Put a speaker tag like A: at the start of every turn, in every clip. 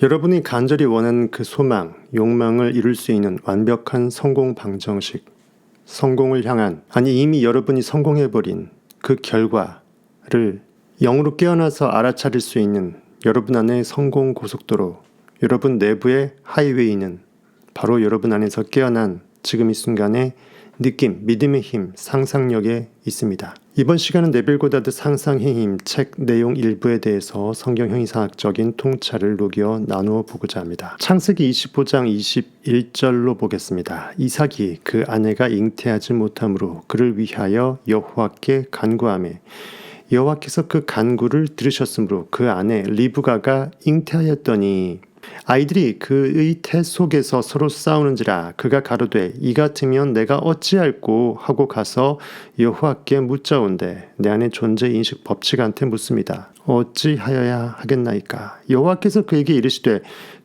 A: 여러분이 간절히 원하는 그 소망, 욕망을 이룰 수 있는 완벽한 성공 방정식, 성공을 향한, 아니 이미 여러분이 성공해버린 그 결과를 영으로 깨어나서 알아차릴 수 있는 여러분 안의 성공 고속도로, 여러분 내부의 하이웨이는 바로 여러분 안에서 깨어난 지금 이 순간의 느낌, 믿음의 힘, 상상력에 있습니다. 이번 시간은 네빌 고다드 상상의 힘 책 내용 일부에 대해서 성경 형이상학적인 통찰을 녹여 나누어 보고자 합니다. 창세기 25장 21절로 보겠습니다. 이삭이 그 아내가 잉태하지 못함으로 그를 위하여 여호와께 간구하매 여호와께서 그 간구를 들으셨으므로 그 아내 리브가가 잉태하였더니 아이들이 그의 태 속에서 서로 싸우는지라 그가 가로되 이 같으면 내가 어찌할꼬 하고 가서 여호와께 묻자온대 내 안에 존재 인식 법칙한테 묻습니다. 어찌하여야 하겠나이까. 여호와께서 그에게 이르시되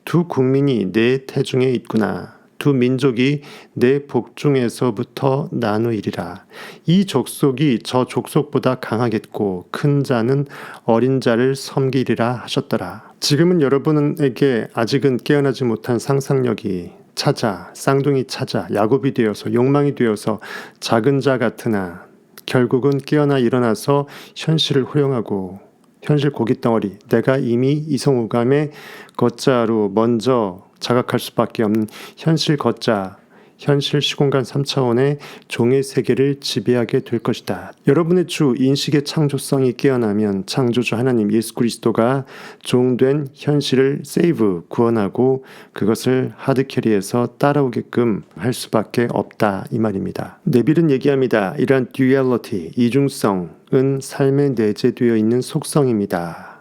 A: 두 국민이 내 태중에 있구나. 두 민족이 내 복중에서부터 나누이리라. 이 족속이 저 족속보다 강하겠고 큰 자는 어린 자를 섬기리라 하셨더라. 지금은 여러분에게 아직은 깨어나지 못한 상상력이 찾아, 쌍둥이 찾아, 야곱이 되어서 욕망이 되어서 작은 자 같으나 결국은 깨어나 일어나서 현실을 활용하고 현실 고깃덩어리, 내가 이미 이성오감의 걷자로 먼저 자각할 수밖에 없는 현실 걷자, 현실 시공간 3차원의 종의 세계를 지배하게 될 것이다. 여러분의 주 인식의 창조성이 깨어나면 창조주 하나님 예수 그리스도가 종된 현실을 세이브, 구원하고 그것을 하드캐리해서 따라오게끔 할 수밖에 없다 이 말입니다. 네빌은 얘기합니다. 이러한 듀얼리티, 이중성은 삶에 내재되어 있는 속성입니다.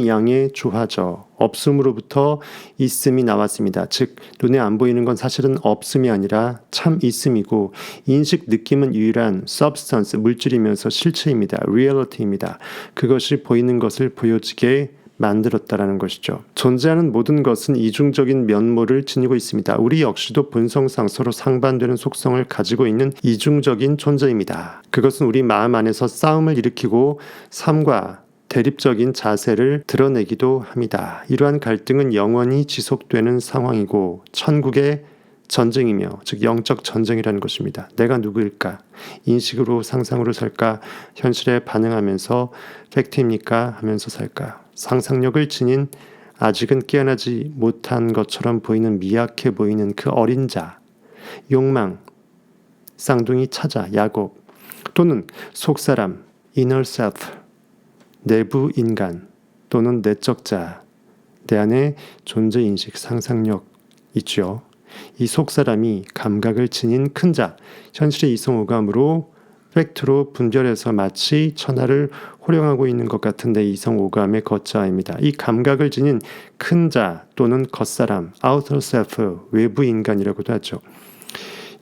A: 양의 조화죠. 없음으로부터 있음이 나왔습니다. 즉 눈에 안 보이는 건 사실은 없음이 아니라 참 있음이고 인식, 느낌은 유일한 substance, 물질이면서 실체입니다. reality입니다. 그것이 보이는 것을 보여지게 만들었다라는 것이죠. 존재하는 모든 것은 이중적인 면모를 지니고 있습니다. 우리 역시도 본성상 서로 상반되는 속성을 가지고 있는 이중적인 존재입니다. 그것은 우리 마음 안에서 싸움을 일으키고 삶과 대립적인 자세를 드러내기도 합니다. 이러한 갈등은 영원히 지속되는 상황이고 천국의 전쟁이며 즉 영적 전쟁이라는 것입니다. 내가 누구일까? 인식으로 상상으로 살까? 현실에 반응하면서 팩트입니까? 하면서 살까? 상상력을 지닌 아직은 깨어나지 못한 것처럼 보이는 미약해 보이는 그 어린 자, 욕망, 쌍둥이 찾아, 야곱 또는 속사람, inner self, 내부 인간 또는 내적 자, 내 안에 존재인식, 상상력 있죠. 이 속사람이 감각을 지닌 큰 자, 현실의 이성오감으로 팩트로 분별해서 마치 천하를 호령하고 있는 것 같은데 이성오감의 겉자입니다. 이 감각을 지닌 큰 자 또는 겉사람, outer self, 외부 인간이라고도 하죠.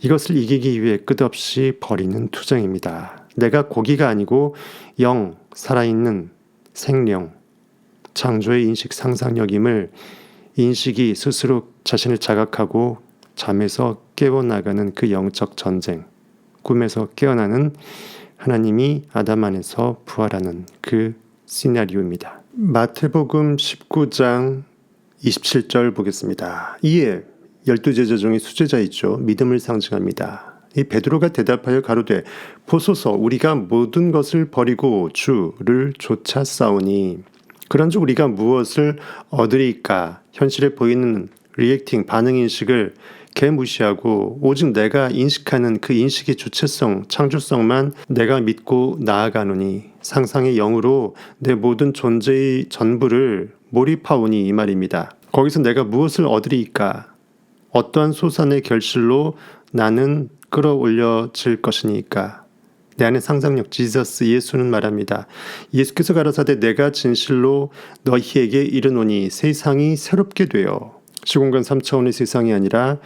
A: 이것을 이기기 위해 끝없이 벌이는 투쟁입니다. 내가 고기가 아니고 영, 살아있는 생명, 창조의 인식 상상력임을 인식이 스스로 자신을 자각하고 잠에서 깨어나가는 그 영적 전쟁, 꿈에서 깨어나는 하나님이 아담 안에서 부활하는 그 시나리오입니다. 마태복음 19장 27절 보겠습니다. 이에 12제자 중에 수제자 있죠. 믿음을 상징합니다. 이 베드로가 대답하여 가로되 보소서 우리가 모든 것을 버리고 주를 쫓아싸우니 그런즉 우리가 무엇을 얻으리까. 현실에 보이는 리액팅 반응인식을 개무시하고 오직 내가 인식하는 그 인식의 주체성 창조성만 내가 믿고 나아가노니 상상의 영으로 내 모든 존재의 전부를 몰입하오니 이 말입니다. 거기서 내가 무엇을 얻으리까. 어떠한 소산의 결실로 나는 끌어올려질 것이니까. 내 안에 상상력 지저스 예수는 말합니다. 예수께서 가라사대 내가 진실로 너희에게 이르노니 세상이 새롭게 되어 시공간 3차원의 세상이 아니라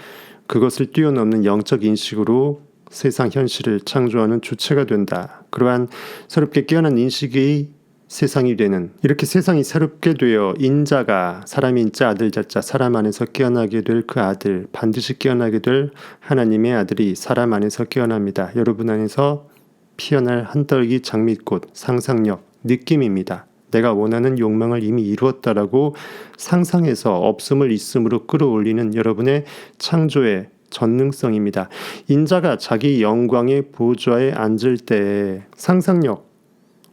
A: 그것을 뛰어넘는 영적 인식으로 세상 현실을 창조하는 주체가 된다. 그러한 새롭게 깨어난 인식의 세상이 되는 이렇게 세상이 새롭게 되어 인자가 사람 인자 아들 자자 사람 안에서 깨어나게 될 그 아들 반드시 깨어나게 될 하나님의 아들이 사람 안에서 깨어납니다. 여러분 안에서 피어날 한떨기 장미꽃 상상력 느낌입니다. 내가 원하는 욕망을 이미 이루었다라고 상상해서 없음을 있음으로 끌어올리는 여러분의 창조의 전능성입니다. 인자가 자기 영광의 보좌에 앉을 때 상상력,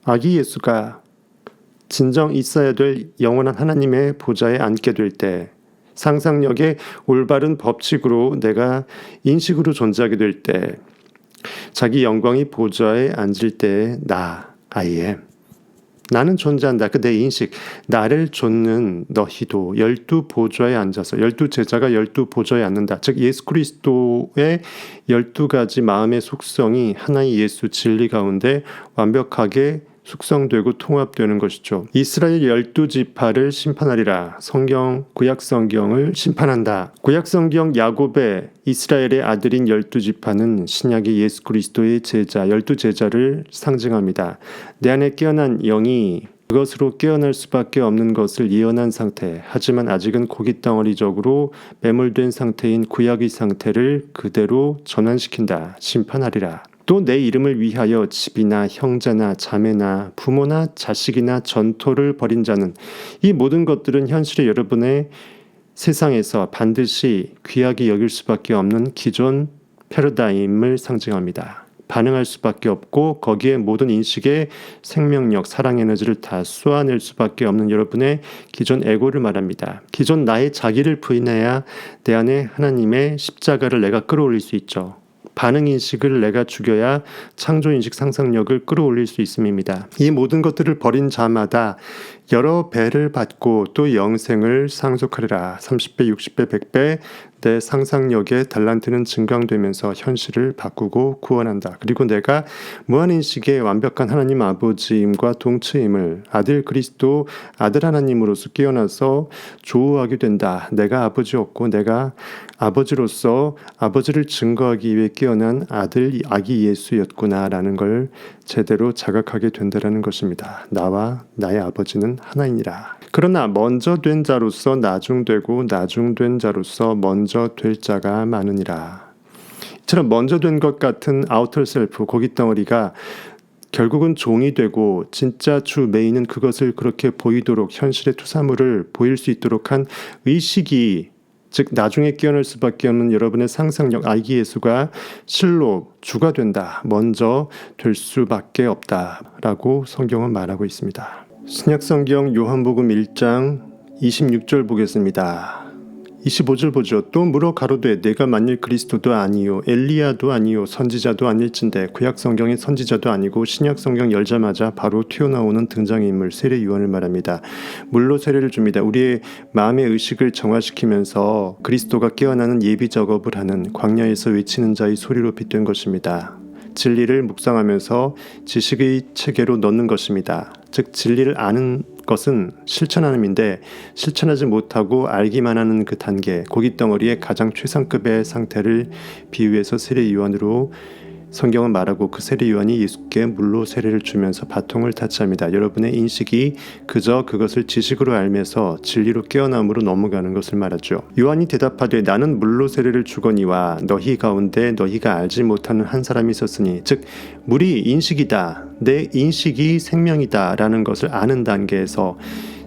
A: 아기 예수가 진정 있어야 될 영원한 하나님의 보좌에 앉게 될 때, 상상력의 올바른 법칙으로 내가 인식으로 존재하게 될 때, 자기 영광의 보좌에 앉을 때 나, I am. 나는 존재한다. 그 내 인식, 나를 좇는 너희도 12보좌에 앉아서 12제자가 12보좌에 앉는다. 즉 예수 그리스도의 12가지 마음의 속성이 하나의 예수 진리 가운데 완벽하게 숙성되고 통합되는 것이죠. 이스라엘 12지파를 심판하리라. 성경, 구약성경을 심판한다. 구약성경 야곱의 이스라엘의 아들인 12지파는 신약의 예수 그리스도의 제자, 12제자를 상징합니다. 내 안에 깨어난 영이 그것으로 깨어날 수밖에 없는 것을 예언한 상태, 하지만 아직은 고깃덩어리적으로 매몰된 상태인 구약의 상태를 그대로 전환시킨다. 심판하리라. 또 내 이름을 위하여 집이나 형제나 자매나 부모나 자식이나 전토를 벌인 자는, 이 모든 것들은 현실의 여러분의 세상에서 반드시 귀하게 여길 수밖에 없는 기존 패러다임을 상징합니다. 반응할 수밖에 없고 거기에 모든 인식의 생명력, 사랑 에너지를 다 쏘아낼 수밖에 없는 여러분의 기존 에고를 말합니다. 기존 나의 자기를 부인해야 내 안에 하나님의 십자가를 내가 끌어올릴 수 있죠. 반응인식을 내가 죽여야 창조인식 상상력을 끌어올릴 수 있음입니다. 이 모든 것들을 버린 자마다 여러 배를 받고 또 영생을 상속하리라. 30배, 60배, 100배 내 상상력의 달란트는 증강되면서 현실을 바꾸고 구원한다. 그리고 내가 무한인식의 완벽한 하나님 아버지임과 동체임을 아들 그리스도 아들 하나님으로서 깨어나서 조우하게 된다. 내가 아버지였고 내가 아버지로서 아버지를 증거하기 위해 깨어난 아들 아기 예수였구나라는 걸 제대로 자각하게 된다는 것입니다. 나와 나의 아버지는 하나이니라. 그러나 먼저 된 자로서 나중되고 나중된 자로서 먼저 될 자가 많으니라. 이처럼 먼저 된 것 같은 아우터 셀프, 고깃덩어리가 결국은 종이 되고 진짜 주 메인은 그것을 그렇게 보이도록 현실의 투사물을 보일 수 있도록 한 의식이, 즉 나중에 깨어날 수밖에 없는 여러분의 상상력, 아기 예수가 실로 주가 된다. 먼저 될 수밖에 없다라고 성경은 말하고 있습니다. 신약성경 요한복음 1장 26절 보겠습니다. 25절 보죠. 또 물어 가로되 내가 만일 그리스도도 아니요 엘리야도 아니요 선지자도 아닐진대. 구약성경의 선지자도 아니고 신약성경 열자마자 바로 튀어나오는 등장인물 세례 요한을 말합니다. 물로 세례를 줍니다. 우리의 마음의 의식을 정화시키면서 그리스도가 깨어나는 예비 작업을 하는 광야에서 외치는 자의 소리로 빗된 것입니다. 진리를 묵상하면서 지식의 체계로 넣는 것입니다. 즉 진리를 아는 것은 실천함인데 실천하지 못하고 알기만 하는 그 단계, 고깃덩어리의 가장 최상급의 상태를 비유해서 세례 요한으로 성경은 말하고 그 세례 요한이 예수께 물로 세례를 주면서 바통을 타치합니다. 여러분의 인식이 그저 그것을 지식으로 알면서 진리로 깨어남으로 넘어가는 것을 말하죠. 요한이 대답하되 나는 물로 세례를 주거니와 너희 가운데 너희가 알지 못하는 한 사람이 있었으니, 즉 물이 인식이다, 내 인식이 생명이다 라는 것을 아는 단계에서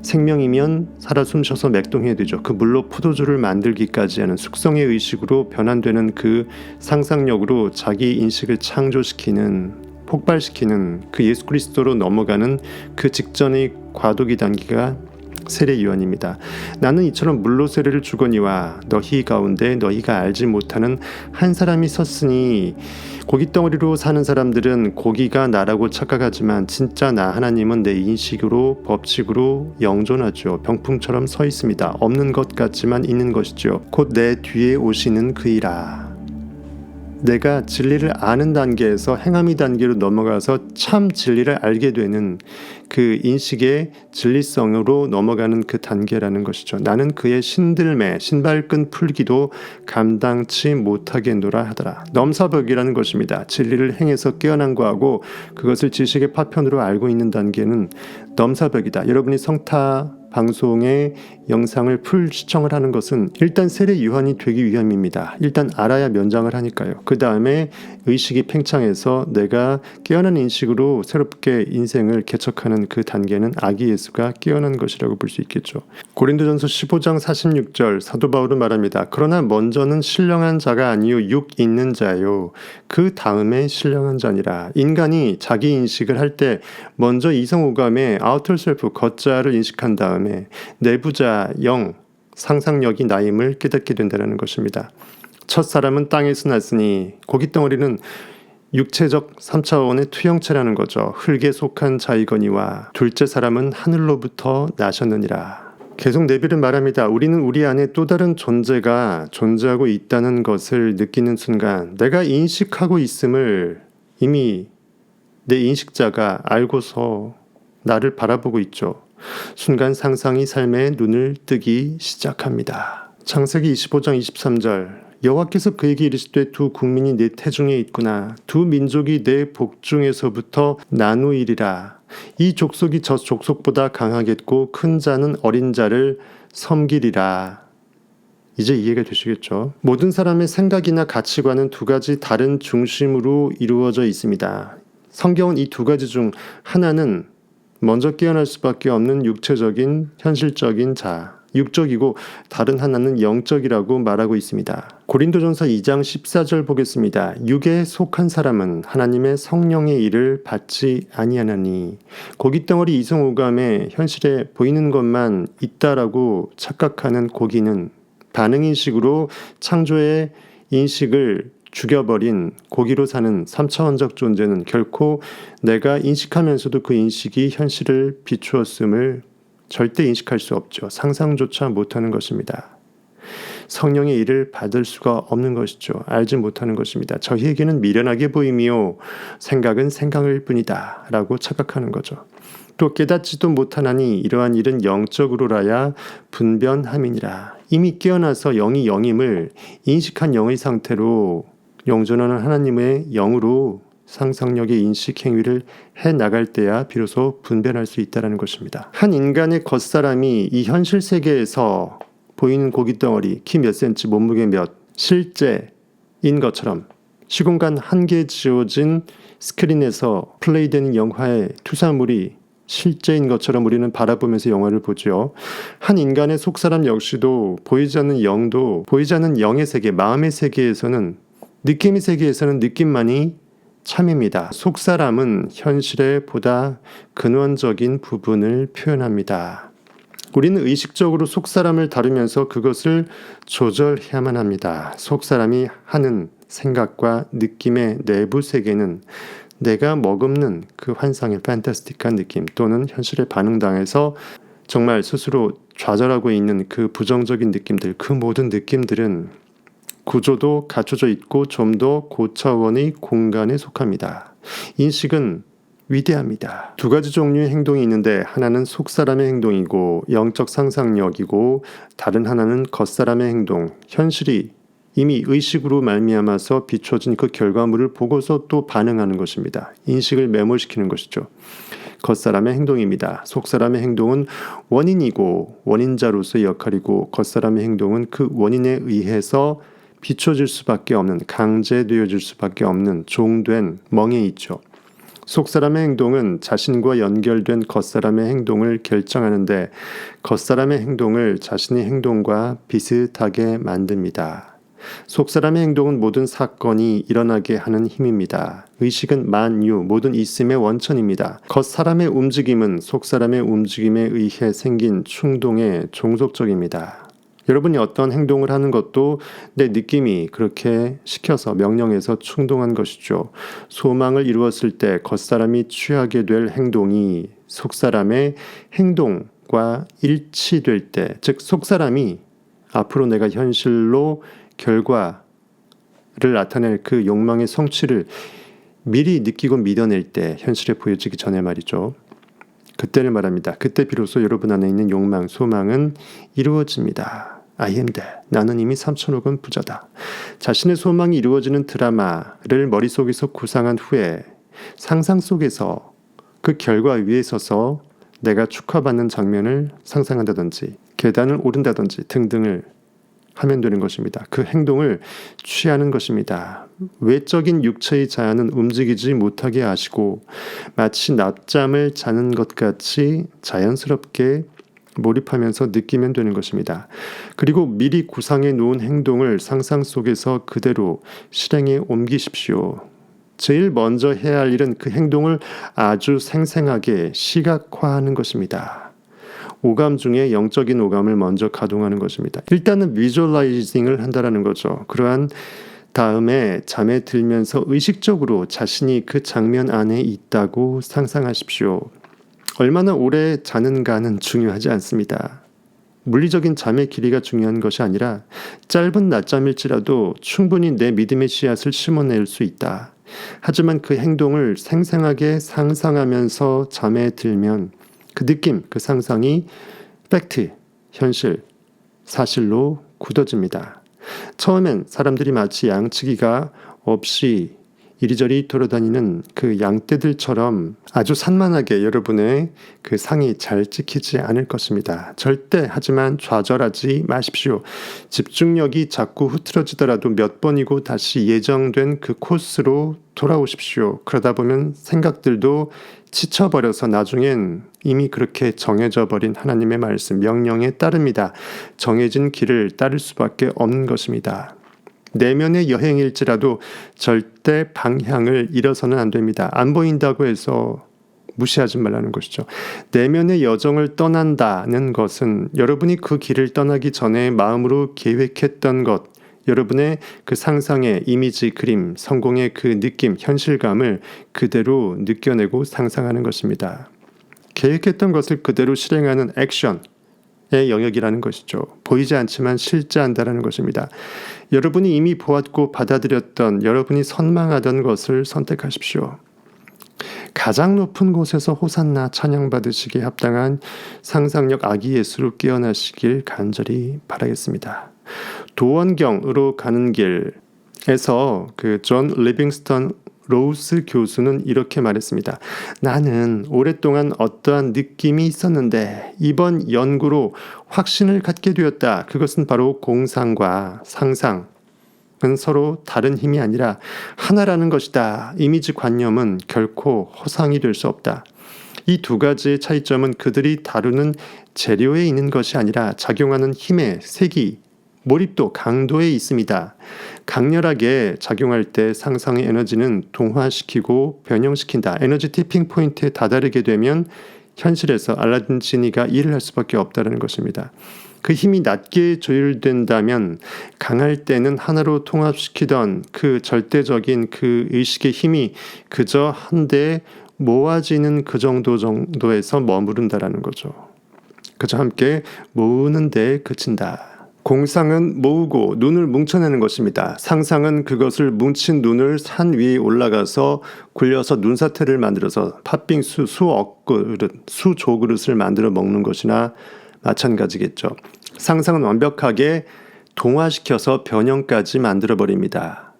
A: 생명이면 살아 숨쉬어서 맥동해야 되죠. 그 물로 포도주를 만들기까지 하는 숙성의 의식으로 변환되는 그 상상력으로 자기 인식을 창조시키는, 폭발시키는 그 예수 그리스도로 넘어가는 그 직전의 과도기 단계가 세례 요한입니다. 나는 이처럼 물로 세례를 주거니와 너희 가운데 너희가 알지 못하는 한 사람이 섰으니, 고깃덩어리로 사는 사람들은 고기가 나라고 착각하지만 진짜 나 하나님은 내 인식으로 법칙으로 영존하죠. 병풍처럼 서 있습니다. 없는 것 같지만 있는 것이죠. 곧 내 뒤에 오시는 그이라. 내가 진리를 아는 단계에서 행함의 단계로 넘어가서 참 진리를 알게 되는 그 인식의 진리성으로 넘어가는 그 단계라는 것이죠. 나는 그의 신들매, 신발끈 풀기도 감당치 못하겠노라 하더라. 넘사벽이라는 것입니다. 진리를 행해서 깨어난 거하고 그것을 지식의 파편으로 알고 있는 단계는 넘사벽이다. 여러분이 성타 방송의 영상을 풀 시청을 하는 것은 일단 세례 요한이 되기 위함입니다. 일단 알아야 면장을 하니까요. 그 다음에 의식이 팽창해서 내가 깨어난 인식으로 새롭게 인생을 개척하는 그 단계는 아기 예수가 깨어난 것이라고 볼 수 있겠죠. 고린도전서 15장 46절 사도 바울은 말합니다. 그러나 먼저는 신령한 자가 아니요 육 있는 자요 그 다음에 신령한 자니라. 인간이 자기 인식을 할 때 먼저 이성오감의 아우터 셀프 겉자를 인식한 다음에 내부자 영 상상력이 나임을 깨닫게 된다는 것입니다. 첫 사람은 땅에서 났으니 고깃덩어리는 육체적 3차원의 투영체라는 거죠. 흙에 속한 자이거니와 둘째 사람은 하늘로부터 나셨느니라. 계속 네빌은 말합니다. 우리는 우리 안에 또 다른 존재가 존재하고 있다는 것을 느끼는 순간 내가 인식하고 있음을 이미 내 인식자가 알고서 나를 바라보고 있죠. 순간 상상이 삶의 눈을 뜨기 시작합니다. 창세기 25장 23절 여호와께서 그에게 이르시되 두 국민이 내 태중에 있구나. 두 민족이 내 복중에서부터 나누이리라. 이 족속이 저 족속보다 강하겠고 큰 자는 어린 자를 섬기리라. 이제 이해가 되시겠죠? 모든 사람의 생각이나 가치관은 두 가지 다른 중심으로 이루어져 있습니다. 성경은 이 두 가지 중 하나는 먼저 깨어날 수밖에 없는 육체적인 현실적인 자, 육적이고 다른 하나는 영적이라고 말하고 있습니다. 고린도전서 2장 14절 보겠습니다. 육에 속한 사람은 하나님의 성령의 일을 받지 아니하나니 고깃덩어리 이성오감에 현실에 보이는 것만 있다라고 착각하는 고기는 반응인식으로 창조의 인식을 죽여버린 고기로 사는 3차원적 존재는 결코 내가 인식하면서도 그 인식이 현실을 비추었음을 절대 인식할 수 없죠. 상상조차 못하는 것입니다. 성령의 일을 받을 수가 없는 것이죠. 알지 못하는 것입니다. 저희에게는 미련하게 보이며 생각은 생각일 뿐이다 라고 착각하는 거죠. 또 깨닫지도 못하나니 이러한 일은 영적으로라야 분변함이니라. 이미 깨어나서 영이 영임을 인식한 영의 상태로 영존하는 하나님의 영으로 상상력의 인식 행위를 해나갈 때야 비로소 분별할 수 있다는 것입니다. 한 인간의 겉사람이 이 현실 세계에서 보이는 고깃덩어리, 키 몇 센치, 몸무게 몇, 실제인 것처럼 시공간 한계에 지어진 스크린에서 플레이되는 영화의 투사물이 실제인 것처럼 우리는 바라보면서 영화를 보죠. 한 인간의 속사람 역시도 보이지 않는 영도 보이지 않는 영의 세계, 마음의 세계에서는 느낌의 세계에서는 느낌만이 참입니다. 속사람은 현실의 보다 근원적인 부분을 표현합니다. 우리는 의식적으로 속사람을 다루면서 그것을 조절해야만 합니다. 속사람이 하는 생각과 느낌의 내부 세계는 내가 머금는 그 환상의 판타스틱한 느낌 또는 현실에 반응당해서 정말 스스로 좌절하고 있는 그 부정적인 느낌들, 그 모든 느낌들은 구조도 갖춰져 있고 좀 더 고차원의 공간에 속합니다. 인식은 위대합니다. 두 가지 종류의 행동이 있는데 하나는 속사람의 행동이고 영적 상상력이고 다른 하나는 겉사람의 행동, 현실이 이미 의식으로 말미암아서 비춰진 그 결과물을 보고서 또 반응하는 것입니다. 인식을 매몰시키는 것이죠. 겉사람의 행동입니다. 속사람의 행동은 원인이고 원인자로서의 역할이고 겉사람의 행동은 그 원인에 의해서 비춰질 수밖에 없는, 강제되어질 수밖에 없는 종된 멍에 있죠. 속사람의 행동은 자신과 연결된 겉사람의 행동을 결정하는데 겉사람의 행동을 자신의 행동과 비슷하게 만듭니다. 속사람의 행동은 모든 사건이 일어나게 하는 힘입니다. 의식은 만유, 모든 있음의 원천입니다. 겉사람의 움직임은 속사람의 움직임에 의해 생긴 충동의 종속적입니다. 여러분이 어떤 행동을 하는 것도 내 느낌이 그렇게 시켜서 명령해서 충동한 것이죠. 소망을 이루었을 때 겉사람이 취하게 될 행동이 속사람의 행동과 일치될 때, 즉 속사람이 앞으로 내가 현실로 결과를 나타낼 그 욕망의 성취를 미리 느끼고 믿어낼 때, 현실에 보여지기 전에 말이죠. 그때를 말합니다. 그때 비로소 여러분 안에 있는 욕망, 소망은 이루어집니다. I am that. 나는 이미 3천억 원 부자다. 자신의 소망이 이루어지는 드라마를 머릿속에서 구상한 후에 상상 속에서 그 결과 위에 서서 내가 축하받는 장면을 상상한다든지 계단을 오른다든지 등등을 하면 되는 것입니다. 그 행동을 취하는 것입니다. 외적인 육체의 자아는 움직이지 못하게 하시고 마치 낮잠을 자는 것 같이 자연스럽게 몰입하면서 느끼면 되는 것입니다. 그리고 미리 구상해 놓은 행동을 상상 속에서 그대로 실행에 옮기십시오. 제일 먼저 해야 할 일은 그 행동을 아주 생생하게 시각화하는 것입니다. 오감 중에 영적인 오감을 먼저 가동하는 것입니다. 일단은 비주얼라이징을 한다는 거죠. 그러한 다음에 잠에 들면서 의식적으로 자신이 그 장면 안에 있다고 상상하십시오. 얼마나 오래 자는가는 중요하지 않습니다. 물리적인 잠의 길이가 중요한 것이 아니라 짧은 낮잠일지라도 충분히 내 믿음의 씨앗을 심어낼 수 있다. 하지만 그 행동을 생생하게 상상하면서 잠에 들면 그 느낌, 그 상상이 팩트, 현실, 사실로 굳어집니다. 처음엔 사람들이 마치 양치기가 없이 이리저리 돌아다니는 그 양떼들처럼 아주 산만하게 여러분의 그 상이 잘 찍히지 않을 것입니다. 절대 하지만 좌절하지 마십시오. 집중력이 자꾸 흐트러지더라도 몇 번이고 다시 예정된 그 코스로 돌아오십시오. 그러다 보면 생각들도 지쳐버려서 나중엔 이미 그렇게 정해져 버린 하나님의 말씀, 명령에 따릅니다. 정해진 길을 따를 수밖에 없는 것입니다. 내면의 여행일지라도 절대 방향을 잃어서는 안 됩니다. 안 보인다고 해서 무시하지 말라는 것이죠. 내면의 여정을 떠난다는 것은 여러분이 그 길을 떠나기 전에 마음으로 계획했던 것, 여러분의 그 상상의 이미지, 그림, 성공의 그 느낌, 현실감을 그대로 느껴내고 상상하는 것입니다. 계획했던 것을 그대로 실행하는 액션의 영역이라는 것이죠. 보이지 않지만 실제한다는 것입니다. 여러분이 이미 보았고 받아들였던, 여러분이 선망하던 것을 선택하십시오. 가장 높은 곳에서 호산나 찬양받으시기에 합당한 상상력 아기 예수로 깨어나시길 간절히 바라겠습니다. 도원경으로 가는 길에서 그 존 리빙스턴 로우스 교수는 이렇게 말했습니다. 나는 오랫동안 어떠한 느낌이 있었는데 이번 연구로 확신을 갖게 되었다. 그것은 바로 공상과 상상은 서로 다른 힘이 아니라 하나라는 것이다. 이미지 관념은 결코 허상이 될 수 없다. 이 두 가지의 차이점은 그들이 다루는 재료에 있는 것이 아니라 작용하는 힘의 세기, 몰입도, 강도에 있습니다. 강렬하게 작용할 때 상상의 에너지는 동화시키고 변형시킨다. 에너지 티핑 포인트에 다다르게 되면 현실에서 알라딘 지니가 일을 할 수밖에 없다는 것입니다. 그 힘이 낮게 조율된다면 강할 때는 하나로 통합시키던 그 절대적인 그 의식의 힘이 그저 한데 모아지는 그 정도에서 머무른다라는 거죠. 그저 함께 모으는 데 그친다. 공상은 모으고 눈을 뭉쳐내는 것입니다. 상상은 그것을 뭉친 눈을 산 위에 올라가서 굴려서 눈사태를 만들어서 팥빙수 수억 그릇, 수조그릇을 만들어 먹는 것이나 마찬가지겠죠. 상상은 완벽하게 동화시켜서 변형까지 만들어버립니다.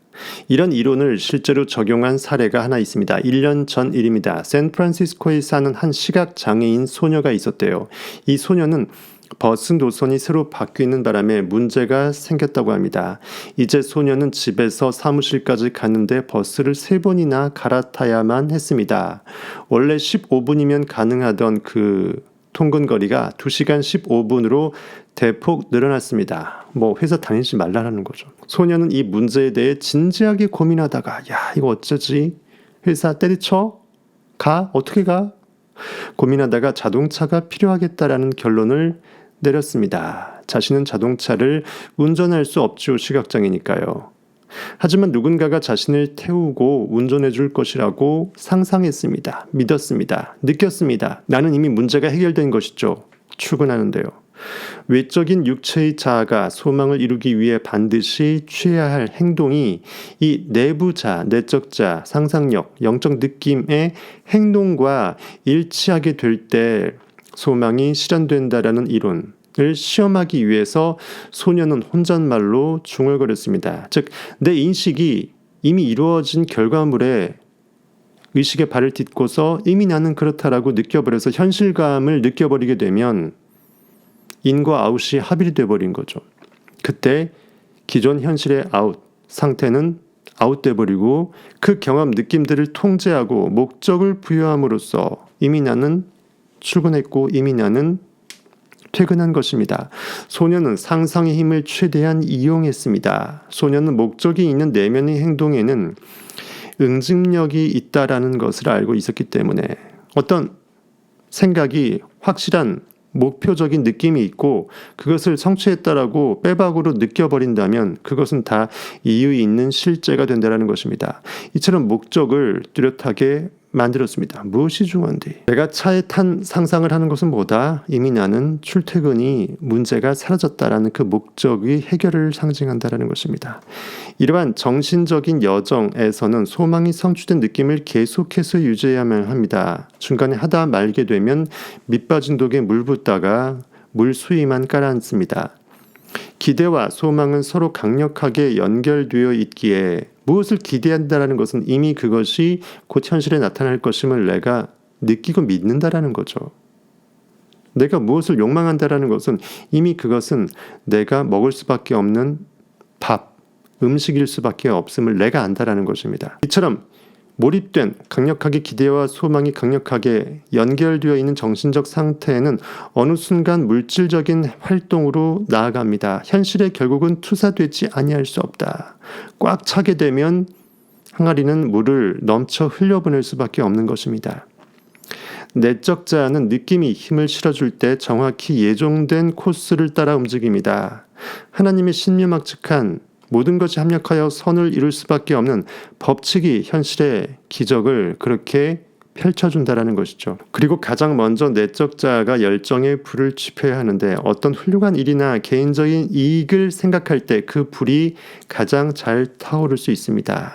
A: 이런 이론을 실제로 적용한 사례가 하나 있습니다. 1년 전 일입니다. 샌프란시스코에 사는 한 시각장애인 소녀가 있었대요. 이 소녀는 버스 노선이 새로 바뀌는 바람에 문제가 생겼다고 합니다. 이제 소녀는 집에서 사무실까지 가는데 버스를 3번이나 갈아타야만 했습니다. 원래 15분이면 가능하던 그 통근 거리가 2시간 15분으로 대폭 늘어났습니다. 회사 다니지 말라는 거죠. 소녀는 이 문제에 대해 진지하게 고민하다가 이거 어쩌지? 회사 때려쳐? 가? 어떻게 가? 고민하다가 자동차가 필요하겠다라는 결론을 내렸습니다. 자신은 자동차를 운전할 수 없죠. 시각장애니까요. 하지만 누군가가 자신을 태우고 운전해 줄 것이라고 상상했습니다. 믿었습니다. 느꼈습니다. 나는 이미 문제가 해결된 것이죠. 출근하는데요. 외적인 육체의 자아가 소망을 이루기 위해 반드시 취해야 할 행동이 이 내부자, 내적자, 상상력, 영적 느낌의 행동과 일치하게 될 때 소망이 실현된다라는 이론을 시험하기 위해서 소녀는 혼잣말로 중얼거렸습니다. 즉, 내 인식이 이미 이루어진 결과물에 의식의 발을 딛고서 이미 나는 그렇다라고 느껴버려서 현실감을 느껴버리게 되면 인과 아웃이 합일이 돼버린 거죠. 그때 기존 현실의 아웃 상태는 아웃돼버리고 그 경험 느낌들을 통제하고 목적을 부여함으로써 이미 나는 출근했고 이미 나는 퇴근한 것입니다. 소녀는 상상의 힘을 최대한 이용했습니다. 소녀는 목적이 있는 내면의 행동에는 응집력이 있다라는 것을 알고 있었기 때문에 어떤 생각이 확실한 목표적인 느낌이 있고 그것을 성취했다라고 빼박으로 느껴버린다면 그것은 다 이유 있는 실제가 된다는 것입니다. 이처럼 목적을 뚜렷하게 만들었습니다. 무엇이 중요한데? 내가 차에 탄 상상을 하는 것은 뭐다? 이미 나는 출퇴근이 문제가 사라졌다라는 그 목적의 해결을 상징한다라는 것입니다. 이러한 정신적인 여정에서는 소망이 성취된 느낌을 계속해서 유지해야만 합니다. 중간에 하다 말게 되면 밑빠진 독에 물 붓다가 물 수위만 깔아앉습니다. 기대와 소망은 서로 강력하게 연결되어 있기에 무엇을 기대한다라는 것은 이미 그것이 곧 현실에 나타날 것임을 내가 느끼고 믿는다라는 거죠. 내가 무엇을 욕망한다라는 것은 이미 그것은 내가 먹을 수밖에 없는 밥, 음식일 수밖에 없음을 내가 안다라는 것입니다. 이처럼 몰입된 강력하게 기대와 소망이 강력하게 연결되어 있는 정신적 상태에는 어느 순간 물질적인 활동으로 나아갑니다. 현실에 결국은 투사되지 아니할 수 없다. 꽉 차게 되면 항아리는 물을 넘쳐 흘려보낼 수밖에 없는 것입니다. 내적 자아는 느낌이 힘을 실어줄 때 정확히 예정된 코스를 따라 움직입니다. 하나님의 신묘막측한 모든 것이 합력하여 선을 이룰 수밖에 없는 법칙이 현실의 기적을 그렇게 펼쳐준다라는 것이죠. 그리고 가장 먼저 내적 자아가 열정의 불을 지펴야 하는데 어떤 훌륭한 일이나 개인적인 이익을 생각할 때 그 불이 가장 잘 타오를 수 있습니다.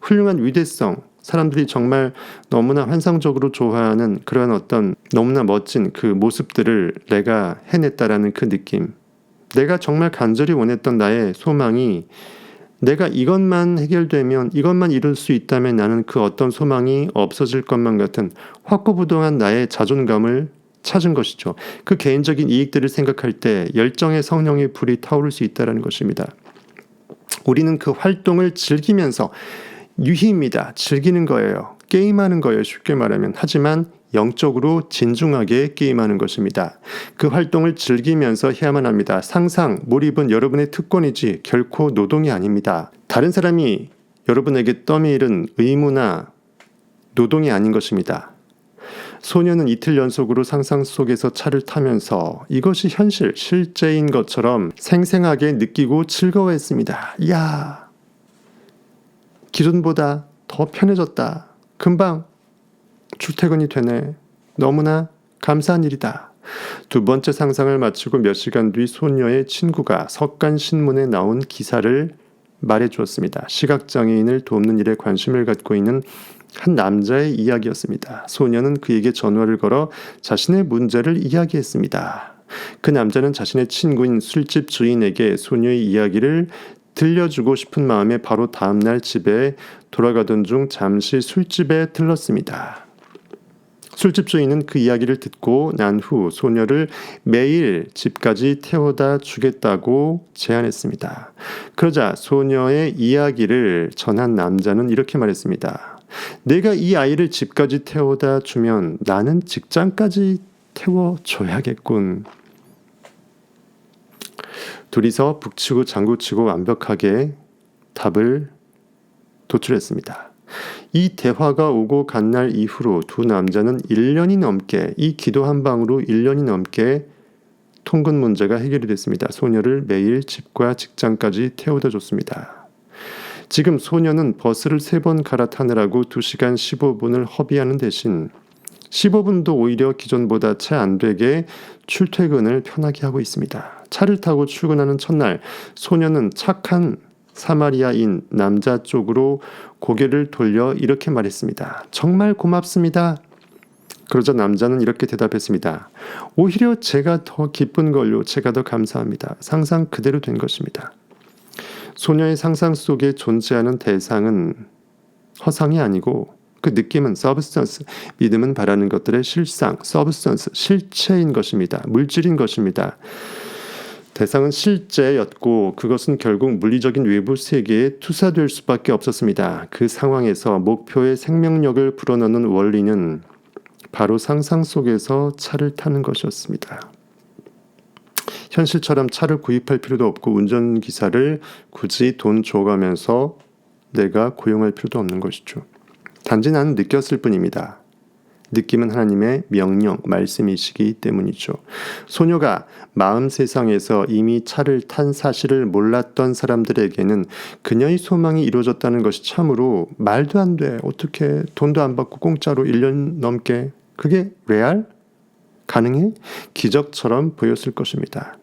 A: 훌륭한 위대성, 사람들이 정말 너무나 환상적으로 좋아하는 그런 어떤 너무나 멋진 그 모습들을 내가 해냈다라는 그 느낌, 내가 정말 간절히 원했던 나의 소망이 내가 이것만 해결되면 이것만 이룰 수 있다면 나는 그 어떤 소망이 없어질 것만 같은 확고부동한 나의 자존감을 찾은 것이죠. 그 개인적인 이익들을 생각할 때 열정의 성령의 불이 타오를 수 있다는 것입니다. 우리는 그 활동을 즐기면서 유희입니다. 즐기는 거예요. 게임하는 거예요. 쉽게 말하면. 하지만 영적으로 진중하게 게임하는 것입니다. 그 활동을 즐기면서 해야만 합니다. 상상, 몰입은 여러분의 특권이지 결코 노동이 아닙니다. 다른 사람이 여러분에게 떠밀은 의무나 노동이 아닌 것입니다. 소녀는 이틀 연속으로 상상 속에서 차를 타면서 이것이 현실, 실제인 것처럼 생생하게 느끼고 즐거워했습니다. 이야, 기존보다 더 편해졌다. 금방 출퇴근이 되네. 너무나 감사한 일이다. 두 번째 상상을 마치고 몇 시간 뒤 소녀의 친구가 석간신문에 나온 기사를 말해주었습니다. 시각장애인을 돕는 일에 관심을 갖고 있는 한 남자의 이야기였습니다. 소녀는 그에게 전화를 걸어 자신의 문제를 이야기했습니다. 그 남자는 자신의 친구인 술집 주인에게 소녀의 이야기를 들려주고 싶은 마음에 바로 다음날 집에 돌아가던 중 잠시 술집에 들렀습니다. 술집 주인은 그 이야기를 듣고 난 후 소녀를 매일 집까지 태워다 주겠다고 제안했습니다. 그러자 소녀의 이야기를 전한 남자는 이렇게 말했습니다. 내가 이 아이를 집까지 태워다 주면 나는 직장까지 태워줘야겠군. 둘이서 북치고 장구치고 완벽하게 답을 도출했습니다. 이 대화가 오고 간 날 이후로 두 남자는 1년이 넘게 이 기도 한 방으로 1년이 넘게 통근 문제가 해결이 됐습니다. 소녀를 매일 집과 직장까지 태워다 줬습니다. 지금 소녀는 버스를 3번 갈아타느라고 2시간 15분을 허비하는 대신 15분도 오히려 기존보다 채 안 되게 출퇴근을 편하게 하고 있습니다. 차를 타고 출근하는 첫날 소녀는 착한 사마리아인 남자 쪽으로 고개를 돌려 이렇게 말했습니다. 정말 고맙습니다. 그러자 남자는 이렇게 대답했습니다. 오히려 제가 더 기쁜 걸요. 제가 더 감사합니다. 상상 그대로 된 것입니다. 소녀의 상상 속에 존재하는 대상은 허상이 아니고 그 느낌은 substance, 믿음은 바라는 것들의 실상, substance, 실체인 것입니다. 물질인 것입니다. 대상은 실제였고 그것은 결국 물리적인 외부 세계에 투사될 수밖에 없었습니다. 그 상황에서 목표의 생명력을 불어넣는 원리는 바로 상상 속에서 차를 타는 것이었습니다. 현실처럼 차를 구입할 필요도 없고 운전기사를 굳이 돈 줘가면서 내가 고용할 필요도 없는 것이죠. 단지 나는 느꼈을 뿐입니다. 느낌은 하나님의 명령, 말씀이시기 때문이죠. 소녀가 마음 세상에서 이미 차를 탄 사실을 몰랐던 사람들에게는 그녀의 소망이 이루어졌다는 것이 참으로 말도 안 돼. 어떻게 돈도 안 받고 공짜로 1년 넘게. 그게 레알? 가능해? 기적처럼 보였을 것입니다.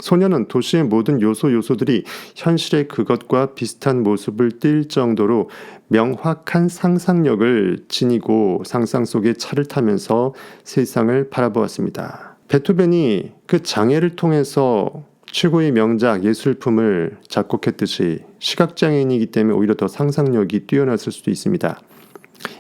A: 소녀는 도시의 모든 요소들이 현실의 그것과 비슷한 모습을 띌 정도로 명확한 상상력을 지니고 상상 속에 차를 타면서 세상을 바라보았습니다. 베토벤이 그 장애를 통해서 최고의 명작 예술품을 작곡했듯이 시각장애인이기 때문에 오히려 더 상상력이 뛰어났을 수도 있습니다.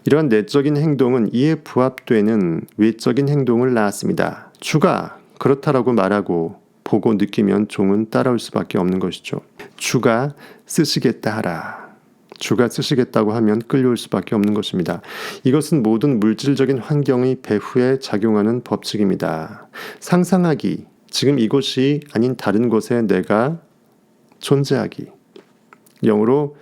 A: 이러한 내적인 행동은 이에 부합되는 외적인 행동을 낳았습니다. 주가 그렇다라고 말하고 보고 느끼면 종은 따라올 수밖에 없는 것이죠. 주가 쓰시겠다 하라. 주가 쓰시겠다고 하면 끌려올 수밖에 없는 것입니다. 이것은 모든 물질적인 환경의 배후에 작용하는 법칙입니다. 상상하기, 지금 이곳이 아닌 다른 곳에 내가 존재하기. 영어로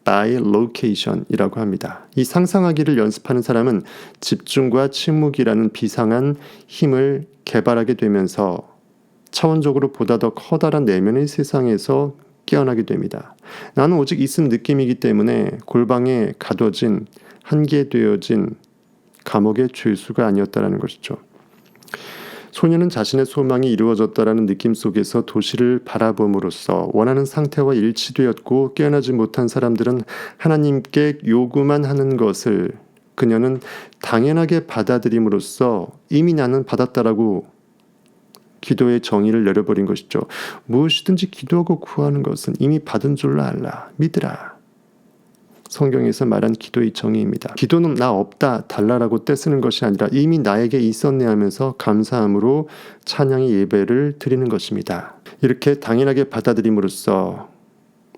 A: bilocation이라고 합니다. 이 상상하기를 연습하는 사람은 집중과 침묵이라는 비상한 힘을 개발하게 되면서 차원적으로 보다 더 커다란 내면의 세상에서 깨어나게 됩니다. 나는 오직 있음 느낌이기 때문에 골방에 가둬진 한계되어진 감옥의 죄수가 아니었다라는 것이죠. 소녀는 자신의 소망이 이루어졌다라는 느낌 속에서 도시를 바라봄으로써 원하는 상태와 일치되었고 깨어나지 못한 사람들은 하나님께 요구만 하는 것을 그녀는 당연하게 받아들임으로써 이미 나는 받았다라고 기도의 정의를 내려버린 것이죠. 무엇이든지 기도하고 구하는 것은 이미 받은 줄로 알라. 믿으라. 성경에서 말한 기도의 정의입니다. 기도는 나 없다, 달라라고 떼쓰는 것이 아니라 이미 나에게 있었네 하면서 감사함으로 찬양의 예배를 드리는 것입니다. 이렇게 당연하게 받아들임으로써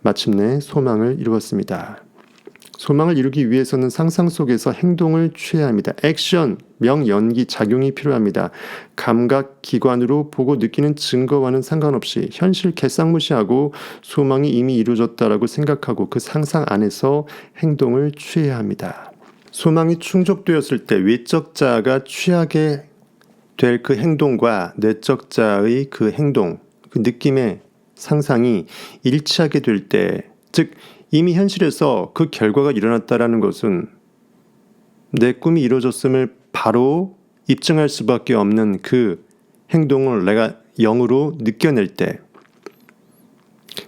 A: 마침내 소망을 이루었습니다. 소망을 이루기 위해서는 상상 속에서 행동을 취해야 합니다. 액션, 명연기, 작용이 필요합니다. 감각, 기관으로 보고 느끼는 증거와는 상관없이 현실 개쌍무시하고 소망이 이미 이루어졌다라고 생각하고 그 상상 안에서 행동을 취해야 합니다. 소망이 충족되었을 때 외적 자아가 취하게 될 그 행동과 내적 자아의 그 행동, 그 느낌의 상상이 일치하게 될 때, 즉 이미 현실에서 그 결과가 일어났다라는 것은 내 꿈이 이루어졌음을 바로 입증할 수밖에 없는 그 행동을 내가 영으로 느껴낼 때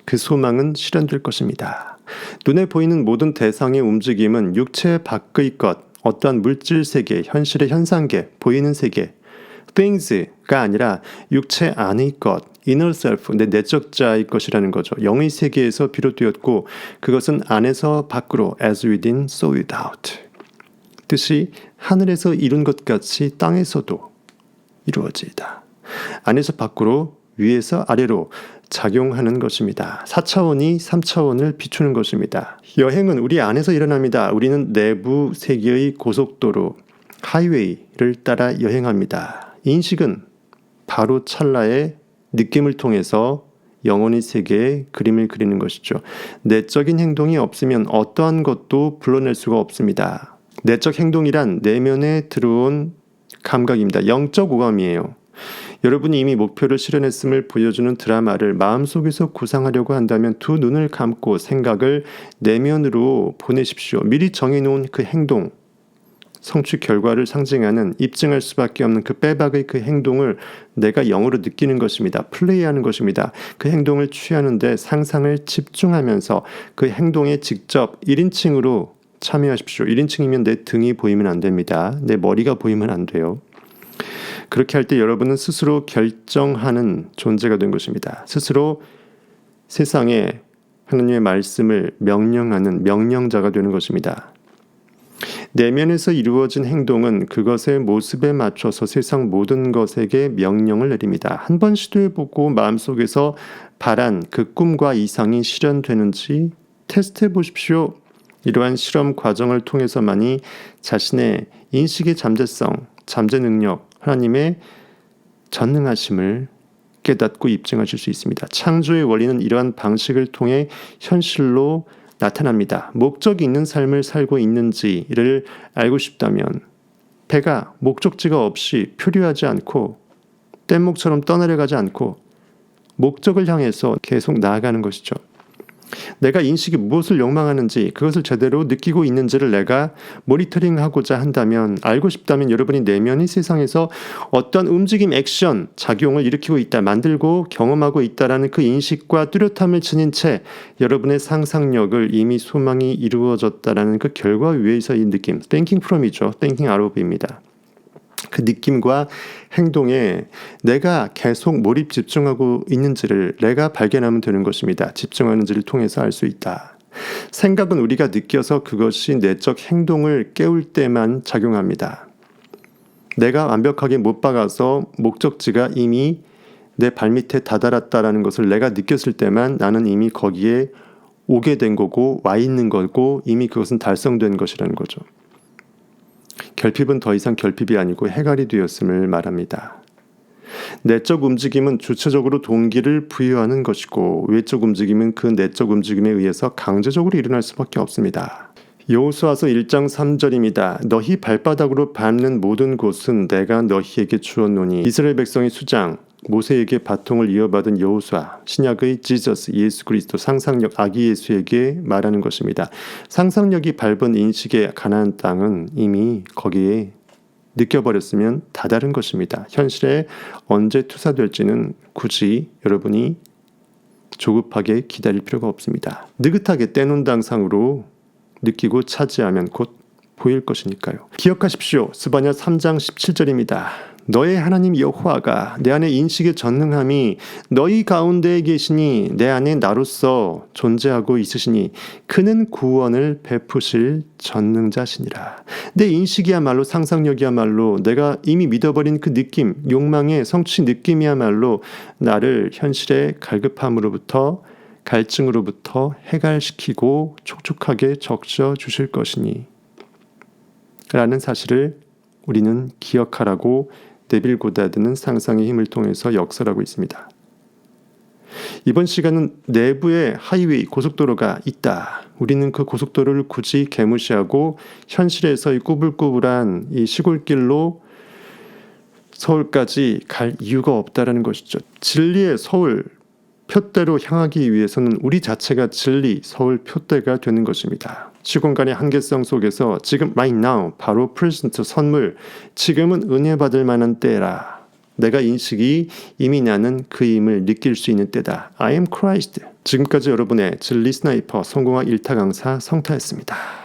A: 그 소망은 실현될 것입니다. 눈에 보이는 모든 대상의 움직임은 육체 밖의 것, 어떠한 물질 세계, 현실의 현상계, 보이는 세계, things가 아니라 육체 안의 것, inner self, 내 내적 자의 것이라는 거죠. 영의 세계에서 비롯되었고 그것은 안에서 밖으로 as within, so without. 뜻이 하늘에서 이룬 것 같이 땅에서도 이루어지이다. 안에서 밖으로, 위에서 아래로 작용하는 것입니다. 4차원이 3차원을 비추는 것입니다. 여행은 우리 안에서 일어납니다. 우리는 내부 세계의 고속도로, 하이웨이를 따라 여행합니다. 인식은 바로 찰나의 느낌을 통해서 영혼의 세계에 그림을 그리는 것이죠. 내적인 행동이 없으면 어떠한 것도 불러낼 수가 없습니다. 내적 행동이란 내면에 들어온 감각입니다. 영적 오감이에요. 여러분이 이미 목표를 실현했음을 보여주는 드라마를 마음속에서 구상하려고 한다면 두 눈을 감고 생각을 내면으로 보내십시오. 미리 정해놓은 그 행동, 성취 결과를 상징하는 입증할 수밖에 없는 그 빼박의 그 행동을 내가 영으로 느끼는 것입니다. 플레이하는 것입니다. 그 행동을 취하는데 상상을 집중하면서 그 행동에 직접 1인칭으로 참여하십시오. 1인칭이면 내 등이 보이면 안 됩니다. 내 머리가 보이면 안 돼요. 그렇게 할 때 여러분은 스스로 결정하는 존재가 된 것입니다. 스스로 세상에 하나님의 말씀을 명령하는 명령자가 되는 것입니다. 내면에서 이루어진 행동은 그것의 모습에 맞춰서 세상 모든 것에게 명령을 내립니다. 한번 시도해보고 마음속에서 바란 그 꿈과 이상이 실현되는지 테스트해 보십시오. 이러한 실험 과정을 통해서만이 자신의 인식의 잠재성, 잠재 능력, 하나님의 전능하심을 깨닫고 입증하실 수 있습니다. 창조의 원리는 이러한 방식을 통해 현실로 나타납니다. 목적이 있는 삶을 살고 있는지를 알고 싶다면 배가 목적지가 없이 표류하지 않고 뗏목처럼 떠내려가지 않고 목적을 향해서 계속 나아가는 것이죠. 내가 인식이 무엇을 욕망하는지 그것을 제대로 느끼고 있는지를 내가 모니터링하고자 한다면, 알고 싶다면 여러분이 내면의 세상에서 어떤 움직임, 액션, 작용을 일으키고 있다, 만들고 경험하고 있다라는 그 인식과 뚜렷함을 지닌 채 여러분의 상상력을 이미 소망이 이루어졌다라는 그 결과 위에서 이 느낌, thinking from이죠. thinking out of입니다. 그 느낌과 행동에 내가 계속 몰입 집중하고 있는지를 내가 발견하면 되는 것입니다. 집중하는지를 통해서 알 수 있다. 생각은 우리가 느껴서 그것이 내적 행동을 깨울 때만 작용합니다. 내가 완벽하게 못 박아서 목적지가 이미 내 발밑에 다다랐다라는 것을 내가 느꼈을 때만 나는 이미 거기에 오게 된 거고 와 있는 거고 이미 그것은 달성된 것이라는 거죠. 결핍은 더 이상 결핍이 아니고 해갈이 되었음을 말합니다. 내적 움직임은 주체적으로 동기를 부여하는 것이고 외적 움직임은 그 내적 움직임에 의해서 강제적으로 일어날 수밖에 없습니다. 여호수아서 1장 3절입니다. 너희 발바닥으로 밟는 모든 곳은 내가 너희에게 주었노니. 이스라엘 백성의 수장 모세에게 바통을 이어받은 여호수아, 신약의 지저스 예수 그리스도 상상력 아기 예수에게 말하는 것입니다. 상상력이 밟은 인식의 가나안 땅은 이미 거기에 느껴버렸으면 다다른 것입니다. 현실에 언제 투사될지는 굳이 여러분이 조급하게 기다릴 필요가 없습니다. 느긋하게 떼놓은 당상으로 느끼고 차지하면 곧 보일 것이니까요. 기억하십시오. 스바냐 3장 17절입니다. 너의 하나님 여호와가 내 안에 인식의 전능함이 너희 가운데에 계시니 내 안에 나로서 존재하고 있으시니 그는 구원을 베푸실 전능자시니라. 내 인식이야말로 상상력이야말로 내가 이미 믿어버린 그 느낌, 욕망의 성취 느낌이야말로 나를 현실의 갈급함으로부터 갈증으로부터 해갈시키고 촉촉하게 적셔 주실 것이니 라는 사실을 우리는 기억하라고 네빌 고다드는 상상의 힘을 통해서 역설하고 있습니다. 이번 시간은 내부에 하이웨이 고속도로가 있다. 우리는 그 고속도로를 굳이 개무시하고 현실에서 이 꾸불꾸불한 이 시골길로 서울까지 갈 이유가 없다라는 것이죠. 진리의 서울 표대로 향하기 위해서는 우리 자체가 진리 서울 표대가 되는 것입니다. 시공간의 한계성 속에서 지금 right now 바로 present 선물, 지금은 은혜 받을 만한 때라. 내가 인식이 이미 나는 그 힘을 느낄 수 있는 때다. I am Christ. 지금까지 여러분의 진리 스나이퍼 성공학 1타 강사 성타였습니다.